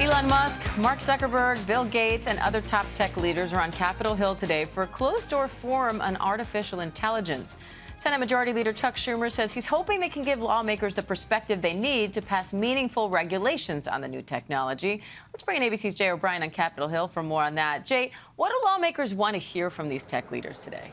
Elon Musk, Mark Zuckerberg, Bill Gates, and other top tech leaders are on Capitol Hill today for a closed-door forum on artificial intelligence. Senate Majority Leader Chuck Schumer says he's hoping they can give lawmakers the perspective they need to pass meaningful regulations on the new technology. Let's bring in ABC's Jay O'Brien on Capitol Hill for more on that. Jay, what do lawmakers want to hear from these tech leaders today?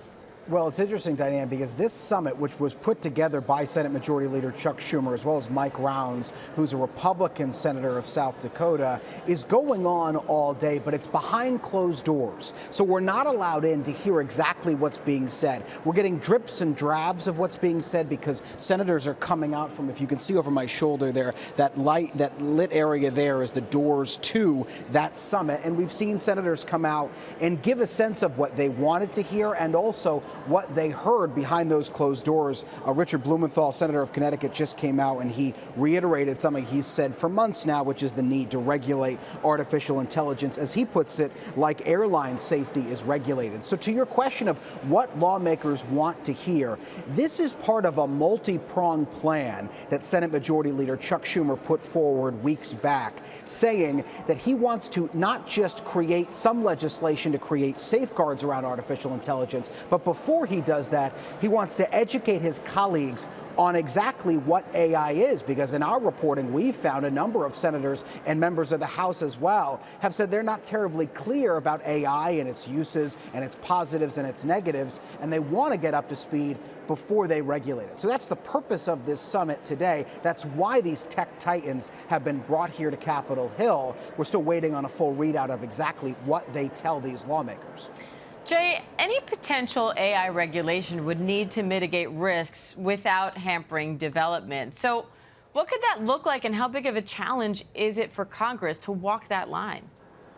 Well, it's interesting, Diane, because this summit, which was put together by Senate Majority Leader Chuck Schumer, as well as Mike Rounds, who's a Republican senator of South Dakota, is going on all day, but it's behind closed doors. So we're not allowed in to hear exactly what's being said. We're getting drips and drabs of what's being said because senators are coming out from, if you can see over my shoulder there, that lit area there is the doors to that summit. And we've seen senators come out and give a sense of what they wanted to hear and also what they heard behind those closed doors. Richard Blumenthal, Senator of Connecticut, just came out and he reiterated something he's said for months now, which is the need to regulate artificial intelligence, as he puts it, like airline safety is regulated. So to your question of what lawmakers want to hear, this is part of a multi-pronged plan that Senate Majority Leader Chuck Schumer put forward weeks back, saying that he wants to not just create some legislation to create safeguards around artificial intelligence, but before he does that, he wants to educate his colleagues on exactly what AI is, because in our reporting, we've found a number of senators and members of the House as well have said they're not terribly clear about AI and its uses and its positives and its negatives, and they want to get up to speed before they regulate it. So that's the purpose of this summit today. That's why these tech titans have been brought here to Capitol Hill. We're still waiting on a full readout of exactly what they tell these lawmakers. Jay, any potential AI regulation would need to mitigate risks without hampering development. So what could that look like, and how big of a challenge is it for Congress to walk that line?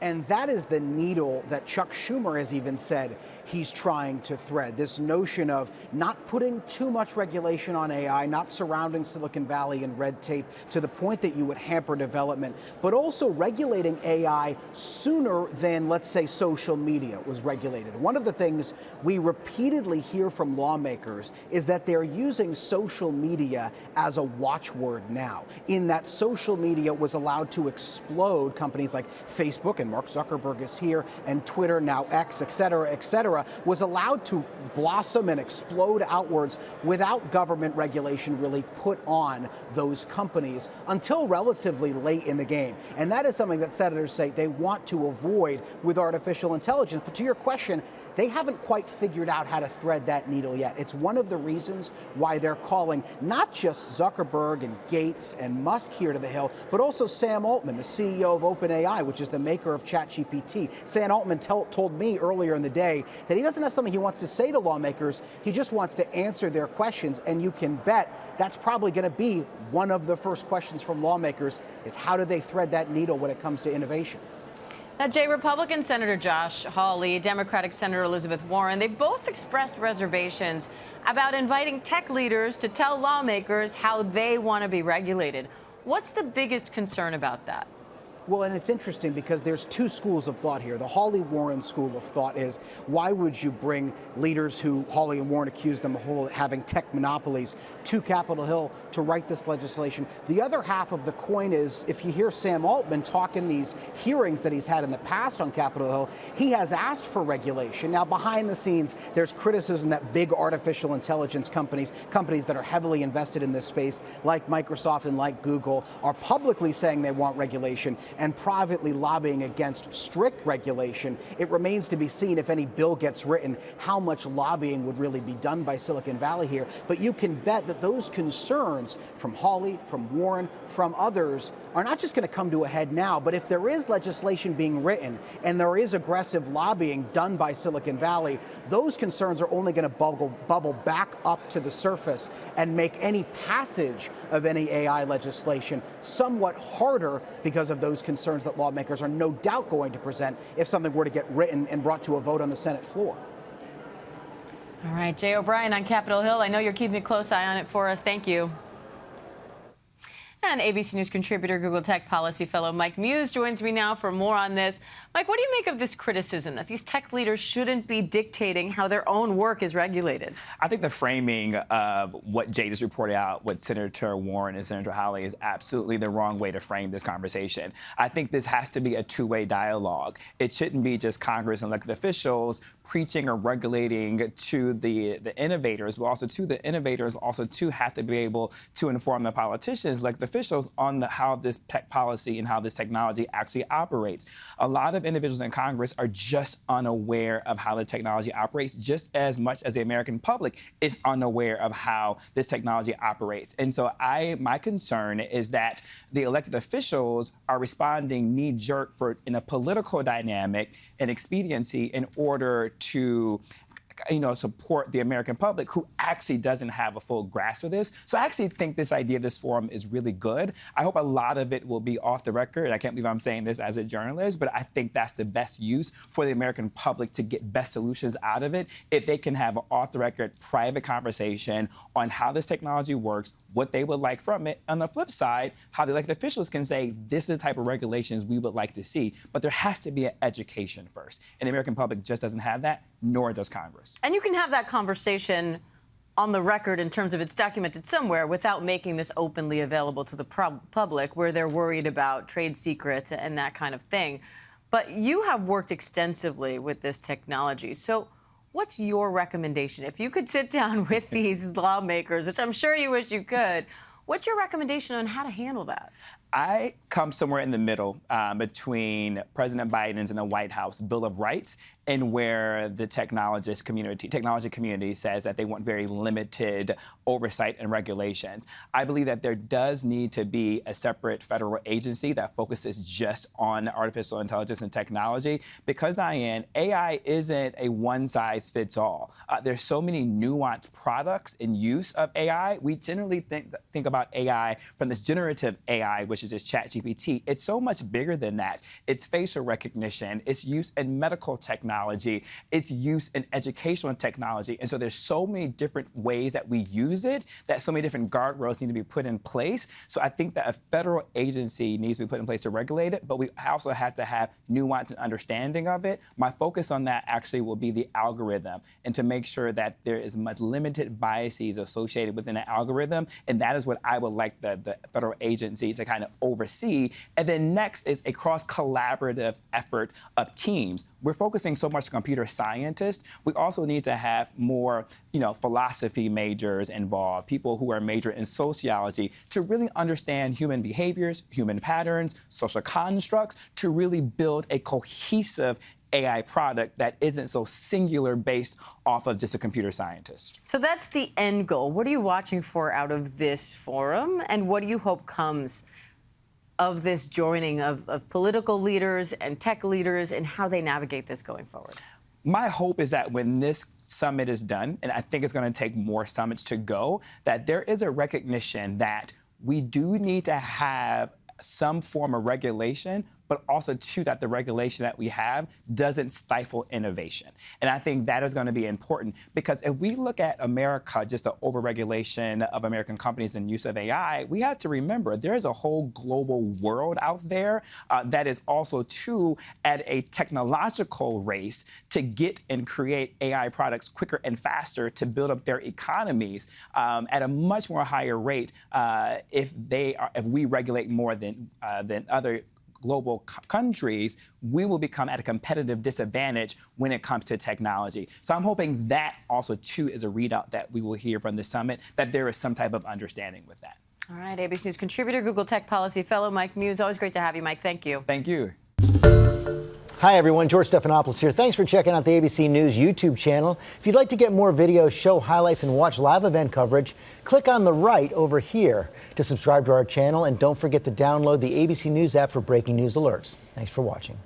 And that is the needle that Chuck Schumer has even said he's trying to thread. This notion of not putting too much regulation on AI, not surrounding Silicon Valley in red tape to the point that you would hamper development, but also regulating AI sooner than, let's say, social media was regulated. One of the things we repeatedly hear from lawmakers is that they're using social media as a watchword now, in that social media was allowed to explode. Companies like Facebook, and Mark Zuckerberg is here, and Twitter, now X, et cetera, was allowed to blossom and explode outwards without government regulation really put on those companies until relatively late in the game. And that is something that senators say they want to avoid with artificial intelligence. But to your question, they haven't quite figured out how to thread that needle yet. It's one of the reasons why they're calling not just Zuckerberg and Gates and Musk here to the Hill, but also Sam Altman, the CEO of OpenAI, which is the maker of ChatGPT. Sam Altman told me earlier in the day that he doesn't have something he wants to say to lawmakers. He just wants to answer their questions. And you can bet that's probably going to be one of the first questions from lawmakers, is how do they thread that needle when it comes to innovation? Now, Jay, Republican Senator Josh Hawley, Democratic Senator Elizabeth Warren, they both expressed reservations about inviting tech leaders to tell lawmakers how they want to be regulated. What's the biggest concern about that? Well, and it's interesting because there's two schools of thought here. The Hawley-Warren school of thought is, why would you bring leaders who Hawley and Warren accuse them of having tech monopolies to Capitol Hill to write this legislation? The other half of the coin is, if you hear Sam Altman talk in these hearings that he's had in the past on Capitol Hill, he has asked for regulation. Now, behind the scenes, there's criticism that big artificial intelligence companies that are heavily invested in this space, like Microsoft and like Google, are publicly saying they want regulation and privately lobbying against strict regulation. It remains to be seen, if any bill gets written, how much lobbying would really be done by Silicon Valley here. But you can bet that those concerns from Hawley, from Warren, from others are not just going to come to a head now, but if there is legislation being written and there is aggressive lobbying done by Silicon Valley, those concerns are only going to bubble back up to the surface and make any passage of any AI legislation somewhat harder because of those concerns that lawmakers are no doubt going to present if something were to get written and brought to a vote on the Senate floor. All right, Jay O'Brien on Capitol Hill. I know you're keeping a close eye on it for us. Thank you. And ABC News contributor, Google Tech policy fellow Mike Muse joins me now for more on this. Mike, what do you make of this criticism that these tech leaders shouldn't be dictating how their own work is regulated? I think the framing of what Jade has reported out with Senator Warren and Senator Hawley is absolutely the wrong way to frame this conversation. I think this has to be a two-way dialogue. It shouldn't be just Congress and elected officials preaching or regulating to the innovators, but also to the innovators also to have to be able to inform the politicians, elected officials, on how this tech policy and how this technology actually operates. A lot of individuals in Congress are just unaware of how the technology operates, just as much as the American public is unaware of how this technology operates. And so my concern is that the elected officials are responding knee-jerk in a political dynamic and expediency in order to support the American public who actually doesn't have a full grasp of this. So I actually think this idea of this forum is really good. I hope a lot of it will be off the record. I can't believe I'm saying this as a journalist, but I think that's the best use for the American public to get best solutions out of it if they can have an off-the-record private conversation on how this technology works, what they would like from it. On the flip side, how the elected officials can say, this is the type of regulations we would like to see. But there has to be an education first. And the American public just doesn't have that, nor does Congress. And you can have that conversation on the record in terms of it's documented somewhere without making this openly available to the public where they're worried about trade secrets and that kind of thing. But you have worked extensively with this technology. So what's your recommendation? If you could sit down with these lawmakers, which I'm sure you wish you could, what's your recommendation on how to handle that? I come somewhere in the middle between President Biden's and the White House Bill of Rights and where the technology community says that they want very limited oversight and regulations. I believe that there does need to be a separate federal agency that focuses just on artificial intelligence and technology because, Diane, AI isn't a one-size-fits-all. There's so many nuanced products and use of AI. We generally think about AI from this generative AI, which is just ChatGPT. It's so much bigger than that. It's facial recognition. It's use in medical technology. It's use in educational technology. And so there's so many different ways that we use it, that so many different guardrails need to be put in place. So I think that a federal agency needs to be put in place to regulate it, but we also have to have nuance and understanding of it. My focus on that actually will be the algorithm and to make sure that there is much limited biases associated within the algorithm. And that is what I would like the federal agency to kind of oversee. And then next is a cross-collaborative effort of teams. We're focusing so much on computer scientists. We also need to have more, philosophy majors involved, people who are major in sociology to really understand human behaviors, human patterns, social constructs, to really build a cohesive AI product that isn't so singular based off of just a computer scientist. So that's the end goal. What are you watching for out of this forum? And what do you hope comes of this joining of political leaders and tech leaders and how they navigate this going forward? My hope is that when this summit is done, and I think it's going to take more summits to go, that there is a recognition that we do need to have some form of regulation, but also, too, that the regulation that we have doesn't stifle innovation. And I think that is going to be important because if we look at America, just the overregulation of American companies and use of AI, we have to remember there is a whole global world out there that is also, too, at a technological race to get and create AI products quicker and faster to build up their economies at a much more higher rate if we regulate more than other global countries, we will become at a competitive disadvantage when it comes to technology. So I'm hoping that also, too, is a readout that we will hear from the summit, that there is some type of understanding with that. All right, ABC News contributor, Google Tech policy fellow Mike Muse. Always great to have you, Mike. Thank you. Thank you. Hi, everyone. George Stephanopoulos here. Thanks for checking out the ABC News YouTube channel. If you'd like to get more videos, show highlights, and watch live event coverage, click on the right over here to subscribe to our channel. And don't forget to download the ABC News app for breaking news alerts. Thanks for watching.